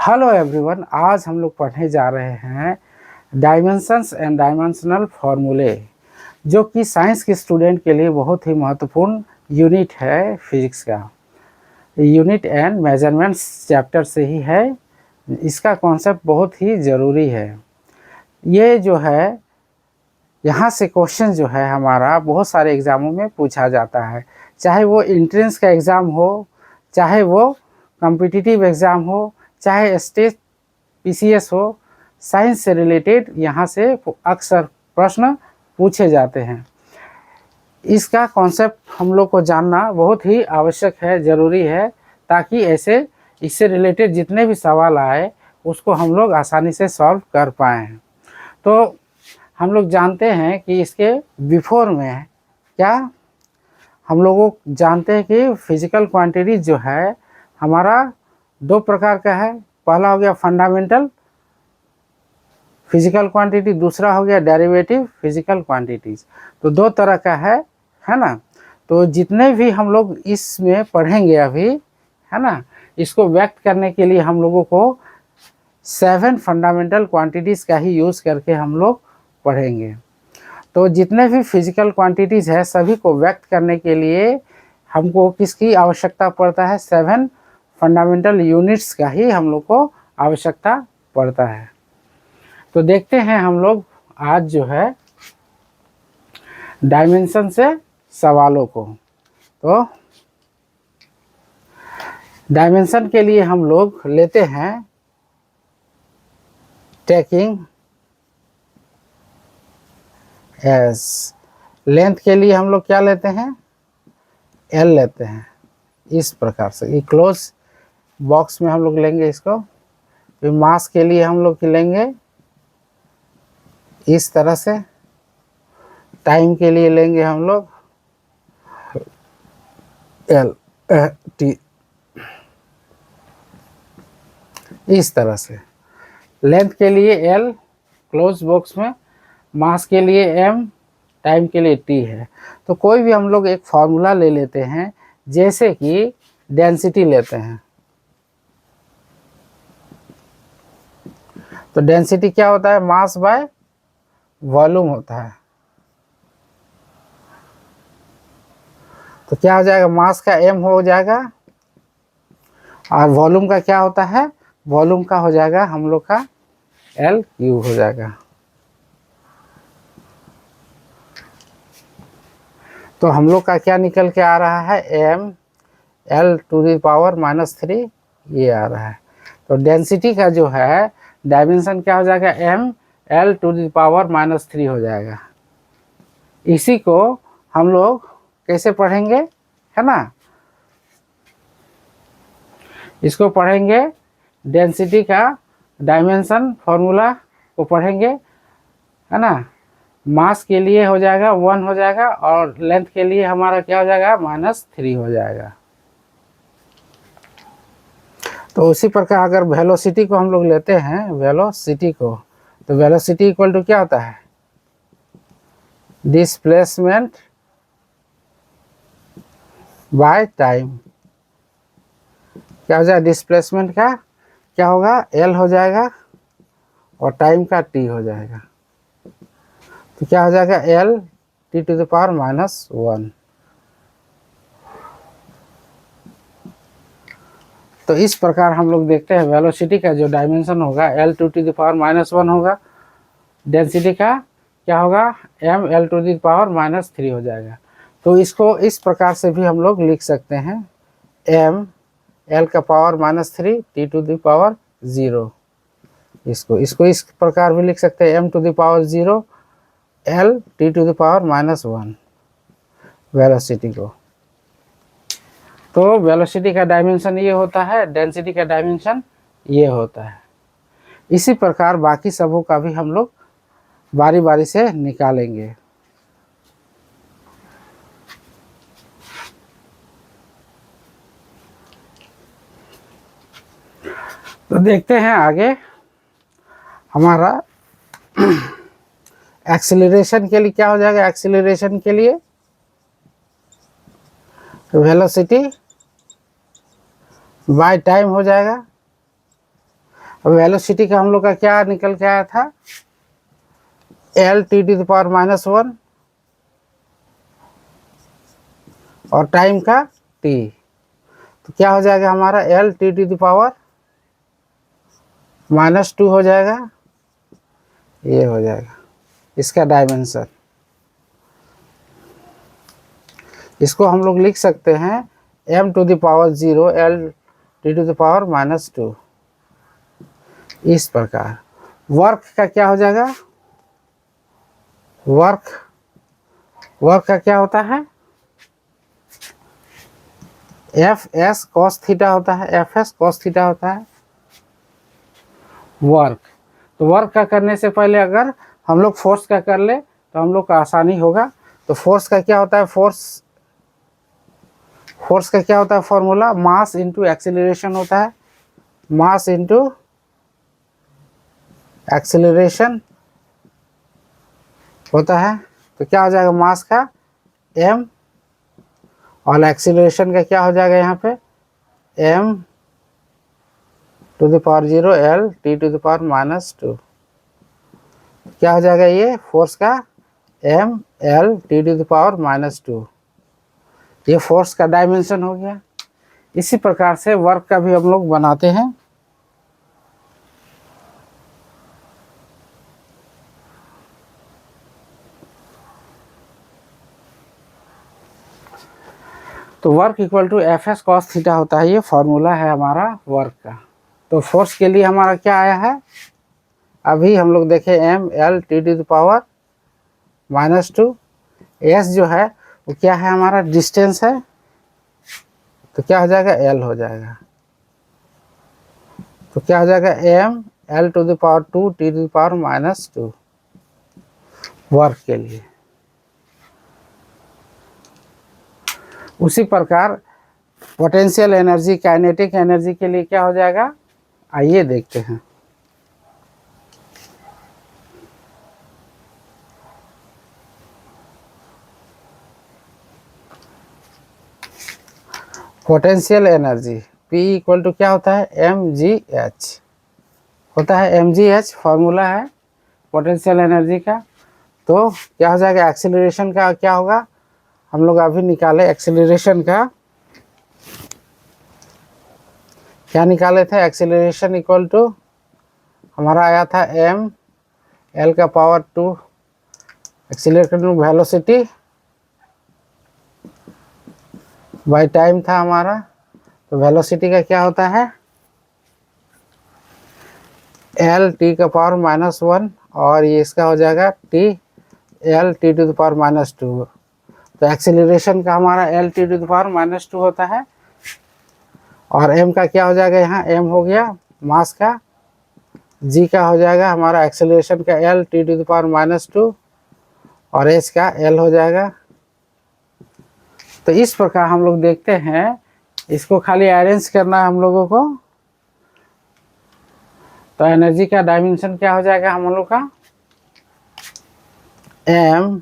Hello everyone, आज हम लोग पढ़ने जा रहे हैं डायमेंशंस एंड डायमेंशनल फार्मूले, जो कि साइंस के स्टूडेंट के लिए बहुत ही महत्वपूर्ण यूनिट है फिजिक्स का। यूनिट एंड मेजरमेंट्स चैप्टर से ही है। इसका कॉन्सेप्ट बहुत ही ज़रूरी है। ये जो है, यहाँ से क्वेश्चन जो है हमारा बहुत सारे एग्ज़ामों में पूछा जाता है, चाहे वो एंट्रेंस का एग्ज़ाम हो, चाहे वो कॉम्पिटिटिव एग्ज़ाम हो, चाहे स्टेट पीसीएस हो। साइंस से रिलेटेड यहाँ से अक्सर प्रश्न पूछे जाते हैं। इसका कॉन्सेप्ट हम लोग को जानना बहुत ही आवश्यक है, ज़रूरी है, ताकि ऐसे इससे रिलेटेड जितने भी सवाल आए उसको हम लोग आसानी से सॉल्व कर पाएँ। तो हम लोग जानते हैं कि इसके बिफोर में क्या हम लोगों जानते हैं कि फिजिकल क्वांटिटी जो है हमारा दो प्रकार का है। पहला हो गया फंडामेंटल फिजिकल क्वांटिटी, दूसरा हो गया डेरिवेटिव फिजिकल क्वांटिटीज़। तो दो तरह का है ना। तो जितने भी हम लोग इसमें पढ़ेंगे अभी, है ना, इसको व्यक्त करने के लिए हम लोगों को 7 फंडामेंटल क्वांटिटीज़ का ही यूज़ करके हम लोग पढ़ेंगे। तो जितने भी फिजिकल क्वांटिटीज़ है सभी को व्यक्त करने के लिए हमको किसकी आवश्यकता पड़ता है? 7 फंडामेंटल यूनिट्स का ही हम लोग को आवश्यकता पड़ता है। तो देखते हैं हम लोग आज जो है डायमेंशन से सवालों को। तो डायमेंशन के लिए हम लोग लेते हैं टेकिंग एस। लेंथ के लिए हम लोग क्या लेते हैं? एल लेते हैं। इस प्रकार से ये क्लोज बॉक्स में हम लोग लेंगे इसको। फिर मास के लिए हम लोग लेंगे इस तरह से। टाइम के लिए लेंगे हम लोग एल टी, इस तरह से। लेंथ के लिए एल क्लोज बॉक्स में, मास के लिए एम, टाइम के लिए टी है। तो कोई भी हम लोग एक फार्मूला ले लेते हैं, जैसे कि डेंसिटी लेते हैं। तो डेंसिटी क्या होता है? मास बाय वॉल्यूम होता है। तो क्या हो जाएगा? मास का एम हो जाएगा और वॉल्यूम का क्या होता है? वॉल्यूम का हो जाएगा हम लोग का एल क्यूब हो जाएगा। तो हम लोग का क्या निकल के आ रहा है? M L to the power -3 ये आ रहा है। तो डेंसिटी का जो है डायमेंशन क्या हो जाएगा? M L to the power -3 हो जाएगा। इसी को हम लोग कैसे पढ़ेंगे, है ना? इसको पढ़ेंगे डेंसिटी का डायमेंशन फॉर्मूला को पढ़ेंगे, है ना। मास के लिए हो जाएगा 1 हो जाएगा और लेंथ के लिए हमारा क्या हो जाएगा? -3 हो जाएगा। तो उसी प्रकार अगर वेलोसिटी को हम लोग लेते हैं, वेलोसिटी को, तो वेलोसिटी इक्वल टू क्या होता है? Displacement by time. क्या हो जाएगा? डिस्प्लेसमेंट का क्या होगा? एल हो जाएगा और टाइम का टी हो जाएगा। तो क्या हो जाएगा? L T to the power -1। तो इस प्रकार हम लोग देखते हैं वेलोसिटी का जो डायमेंशन होगा एल टू द पावर -1 होगा। डेंसिटी का क्या होगा? M L to the power -3 हो जाएगा। तो इसको इस प्रकार से भी हम लोग लिख सकते हैं, एम एल का power -3 T to the power 0। इसको इस प्रकार भी लिख सकते हैं, M to the power 0 L T to the power -1 velocity को। तो वेलोसिटी का डायमेंशन ये होता है, डेंसिटी का डायमेंशन ये होता है। इसी प्रकार बाकी सबों का भी हम लोग बारी बारी से निकालेंगे। तो देखते हैं आगे हमारा एक्सीलरेशन के लिए क्या हो जाएगा? एक्सीलरेशन के लिए वेलोसिटी बाय टाइम हो जाएगा। अब वेलोसिटी का हम लोग का क्या निकल के आया था, L T to the power -1 और टाइम का टी, तो क्या हो जाएगा हमारा L T to the power -2 हो जाएगा, ये हो जाएगा इसका डायमेंशन। इसको हम लोग लिख सकते हैं m to the power 0 L T to the power -2। इस प्रकार वर्क का क्या हो जाएगा, वर्क का क्या होता है, एफ एस कॉस थीटा होता है, एफ एस कॉस थीटा होता है वर्क। तो वर्क का करने से पहले अगर हम लोग फोर्स का कर ले तो हम लोग का आसानी होगा। तो फोर्स का क्या होता है, फोर्स का क्या होता है फॉर्मूला, मास इंटू एक्सीलरेशन होता है, मास इंटू एक्सीलरेशन होता है। तो क्या हो जाएगा मास का m और एक्सीलरेशन का क्या हो जाएगा यहाँ पे m to the power 0 L T to the power -2। क्या हो जाएगा ये फोर्स का m l T to the power -2, ये फोर्स का डायमेंशन हो गया। इसी प्रकार से वर्क का भी हम लोग बनाते हैं। तो work equal to F S cos theta होता है, ये फॉर्मूला है हमारा वर्क का। तो फोर्स के लिए हमारा क्या आया है, अभी हम लोग देखें M L T to the power -2, S जो है वो क्या है हमारा डिस्टेंस है, तो क्या हो जाएगा एल हो जाएगा। तो क्या हो जाएगा M L to the power 2 T to the power -2 work के लिए। उसी प्रकार पोटेंशियल एनर्जी काइनेटिक एनर्जी के लिए क्या हो जाएगा, आइए देखते हैं। Potential energy P equal to क्या होता है mgh होता है, mgh फॉर्मूला है पोटेंशियल एनर्जी का। तो क्या हो जाएगा एक्सीलरेशन का क्या होगा, हम लोग अभी निकाले एक्सीलरेशन का, क्या निकाले थे, एक्सीलरेशन इक्वल टू हमारा आया था m l का power 2 acceleration velocity by time था हमारा। तो वेलोसिटी का क्या होता है एल टी का पावर -1 और ये इसका हो जाएगा T L T to the power -2। तो एक्सीलरेशन का हमारा L T to the power -2 होता है और एम का क्या हो जाएगा, यहाँ एम हो गया मास का, जी का हो जाएगा हमारा एक्सीलरेशन का L T to the power -2 और एच का एल हो जाएगा। तो इस प्रकार हम लोग देखते हैं, इसको खाली अरेंज करना है हम लोगों को। तो एनर्जी का डायमेंशन क्या हो जाएगा हम लोग का एम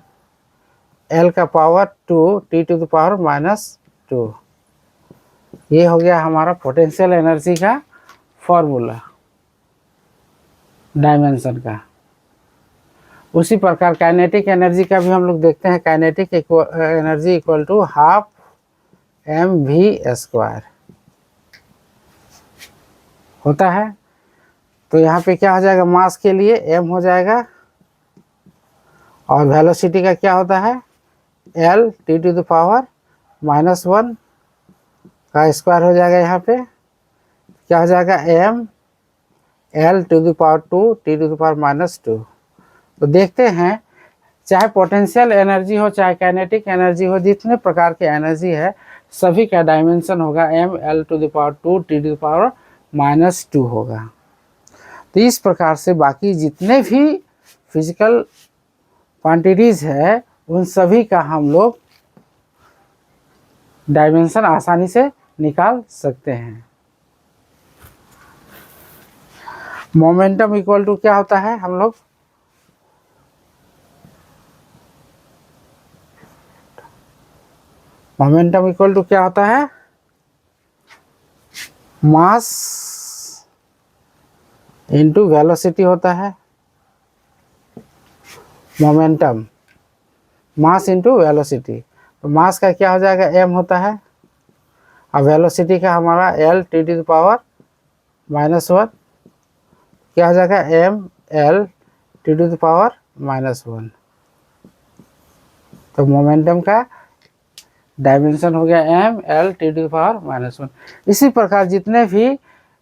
एल का power 2 T to the power -2, ये हो गया हमारा पोटेंशियल एनर्जी का फॉर्मूला डायमेंशन का। उसी प्रकार काइनेटिक एनर्जी का भी हम लोग देखते हैं, kinetic energy equal to half mv² होता है। तो यहाँ पे क्या हो जाएगा मास के लिए m हो जाएगा और वेलोसिटी का क्या होता है l T to the power -1 का स्क्वायर हो जाएगा। यहाँ पे क्या हो जाएगा m l to the power 2 T to the power -2। तो देखते हैं चाहे पोटेंशियल एनर्जी हो चाहे काइनेटिक एनर्जी हो, जितने प्रकार की एनर्जी है सभी का डायमेंशन होगा m l to the power 2 T to the power -2 होगा। तो इस प्रकार से बाकी जितने भी फिजिकल क्वांटिटीज़ है उन सभी का हम लोग डायमेंशन आसानी से निकाल सकते हैं। मोमेंटम इक्वल टू क्या होता है हम लोग मोमेंटम इक्वल टू क्या होता है मास इंटू वेलोसिटी होता है, मोमेंटम, मास इंटू वेलोसिटी। तो मास का क्या हो जाएगा, m होता है, और वेलोसिटी का हमारा l T to the power -1 क्या हो जाएगा, m l T to the power -1। तो मोमेंटम का डायमेंशन हो गया m l T to the power -1। इसी प्रकार जितने भी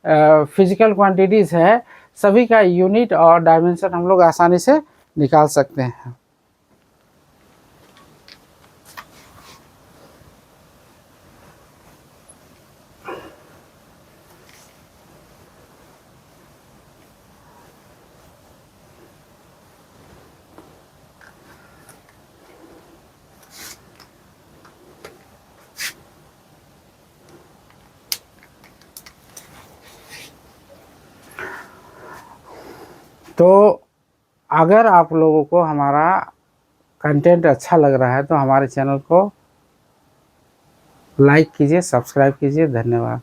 फिजिकल क्वांटिटीज़ है सभी का यूनिट और डायमेंशन हम लोग आसानी से निकाल सकते हैं। तो अगर आप लोगों को हमारा कंटेंट अच्छा लग रहा है तो हमारे चैनल को लाइक कीजिए, सब्सक्राइब कीजिए। धन्यवाद।